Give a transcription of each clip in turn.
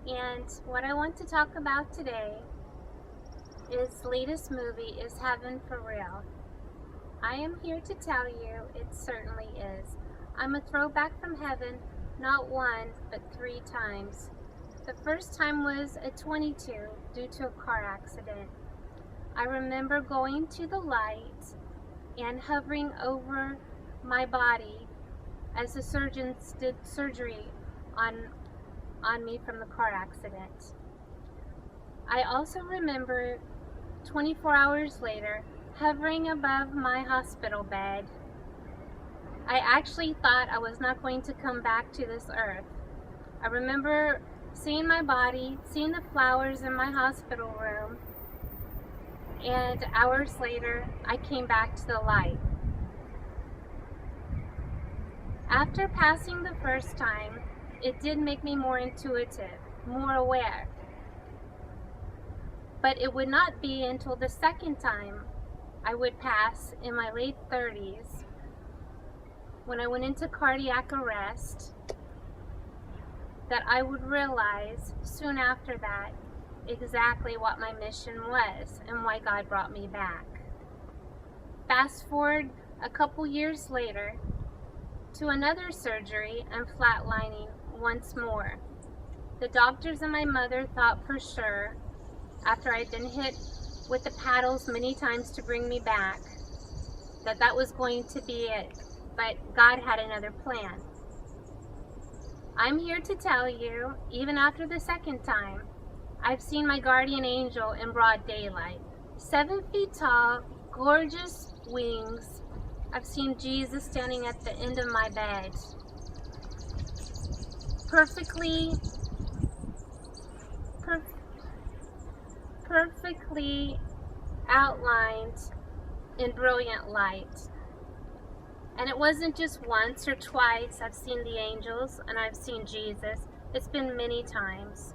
And what I want to talk about today is latest movie is Heaven for Real. I am here to tell you it certainly is. I'm a throwback from heaven, not one, but 3 times. The first time was at 22 due to a car accident. I remember going to the light and hovering over my body as the surgeons did surgery on me from the car accident. I also remember 24 hours later hovering above my hospital bed. I actually thought I was not going to come back to this earth. I remember seeing my body, seeing the flowers in my hospital room, and hours later I came back to the light. After passing the first time, it did make me more intuitive, more aware. But it would not be until the second time I would pass in my late 30s, when I went into cardiac arrest, that I would realize soon after that exactly what my mission was and why God brought me back. Fast forward a couple years later to another surgery and flatlining once more. The doctors and my mother thought for sure, after I'd been hit with the paddles many times to bring me back, that was going to be it. But God had another plan. I'm here to tell you, even after the second time, I've seen my guardian angel in broad daylight. 7 feet tall, gorgeous wings. I've seen Jesus standing at the end of my bed. Perfectly outlined in brilliant light. And it wasn't just once or twice I've seen the angels and I've seen Jesus. It's been many times.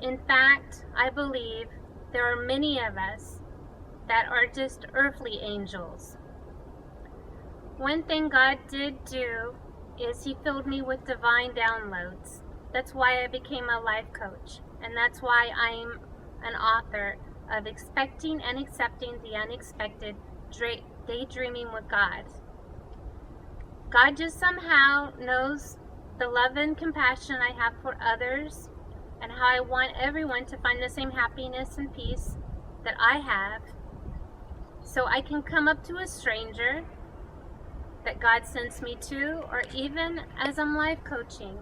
In fact, I believe there are many of us that are just earthly angels. One thing God did do is He filled me with divine downloads. That's why I became a life coach. And that's why I'm an author of Expecting and Accepting the Unexpected, Daydreaming with God. God just somehow knows the love and compassion I have for others and how I want everyone to find the same happiness and peace that I have. So I can come up to a stranger that God sends me to, or even as I'm life coaching,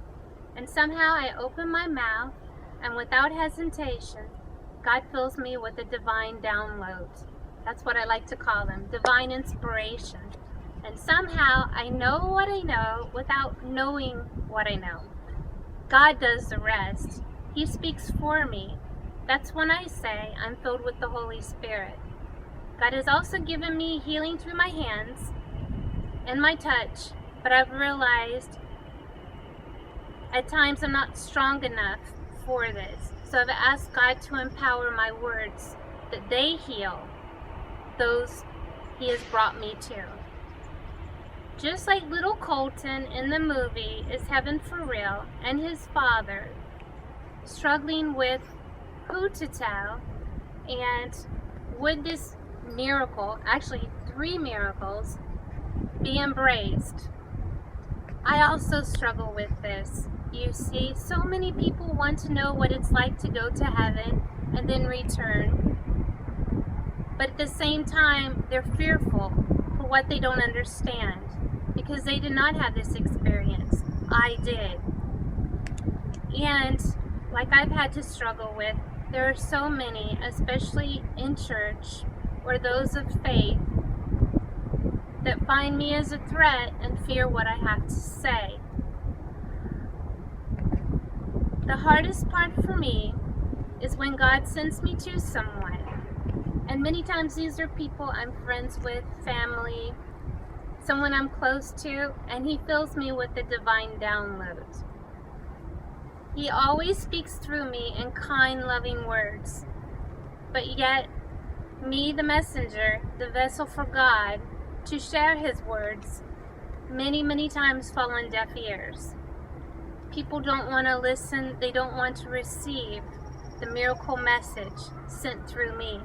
and somehow I open my mouth and without hesitation, God fills me with a divine download. That's what I like to call them, divine inspiration. And somehow I know what I know without knowing what I know. God does the rest. He speaks for me. That's when I say I'm filled with the Holy Spirit. God has also given me healing through my hands and my touch, but I've realized at times I'm not strong enough for this. So I've asked God to empower my words that they heal those He has brought me to. Just like little Colton in the movie Is Heaven for Real and his father struggling with who to tell, and would this miracle, actually 3 miracles, be embraced? I also struggle with this. You see, so many people want to know what it's like to go to heaven and then return. But at the same time, they're fearful for what they don't understand because they did not have this experience. I did. And like I've had to struggle with, there are so many, especially in church or those of faith, that find me as a threat and fear what I have to say. The hardest part for me is when God sends me to someone. And many times these are people I'm friends with, family, someone I'm close to, and He fills me with the divine download. He always speaks through me in kind, loving words. But yet, me, the messenger, the vessel for God, to share His words, many, many times fall on deaf ears. People don't want to listen. They don't want to receive the miracle message sent through me.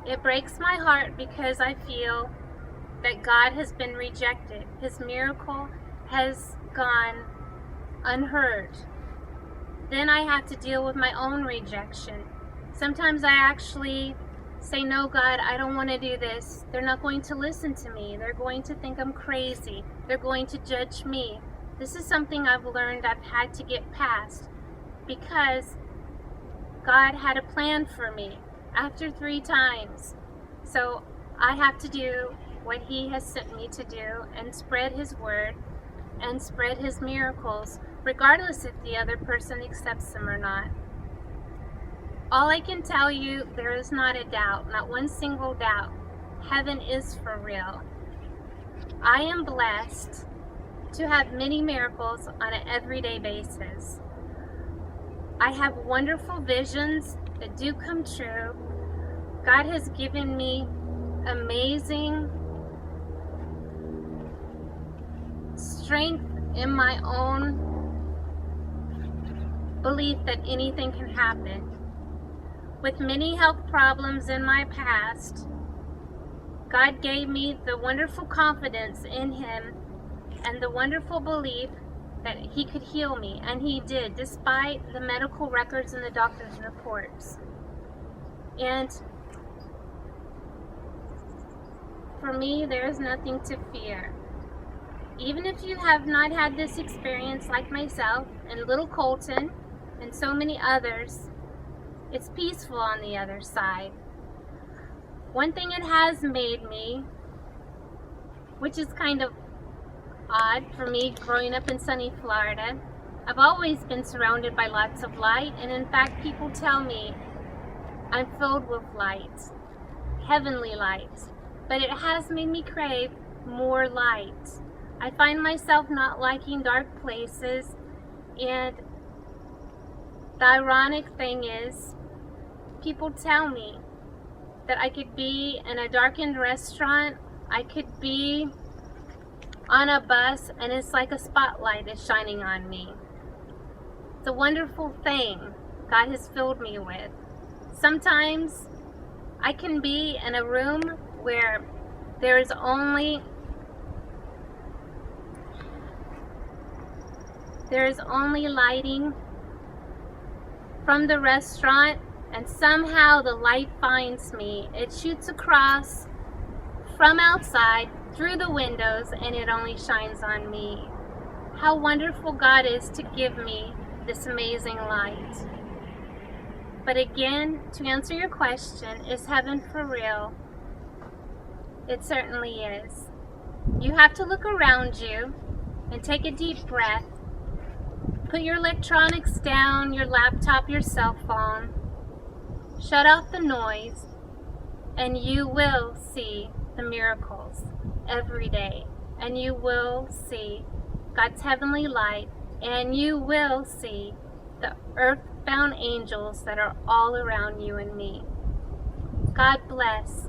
It breaks my heart because I feel that God has been rejected. His miracle has gone unheard. Then I have to deal with my own rejection. Sometimes I actually say, no, God, I don't want to do this. They're not going to listen to me. They're going to think I'm crazy. They're going to judge me. This is something I've learned I've had to get past because God had a plan for me after 3 times. So I have to do what He has sent me to do and spread His word and spread His miracles, regardless if the other person accepts them or not. All I can tell you, there is not a doubt, not one single doubt. Heaven is for real. I am blessed to have many miracles on an everyday basis. I have wonderful visions that do come true. God has given me amazing strength in my own belief that anything can happen. With many health problems in my past, God gave me the wonderful confidence in Him and the wonderful belief that He could heal me, and He did, despite the medical records and the doctor's reports. And for me, there is nothing to fear. Even if you have not had this experience like myself and little Colton and so many others, it's peaceful on the other side. One thing it has made me, which is kind of odd for me growing up in sunny Florida, I've always been surrounded by lots of light, and in fact people tell me I'm filled with light, heavenly light, but it has made me crave more light. I find myself not liking dark places, and the ironic thing is, people tell me that I could be in a darkened restaurant, I could be on a bus, and it's like a spotlight is shining on me. It's a wonderful thing God has filled me with. Sometimes I can be in a room where there is only lighting from the restaurant, and somehow the light finds me. It shoots across from outside through the windows, and it only shines on me. How wonderful God is to give me this amazing light. But again, to answer your question, is heaven for real? It certainly is. You have to look around you and take a deep breath. Put your electronics down, your laptop, your cell phone. Shut off the noise, and you will see the miracles every day. And you will see God's heavenly light, and you will see the earthbound angels that are all around you and me. God bless.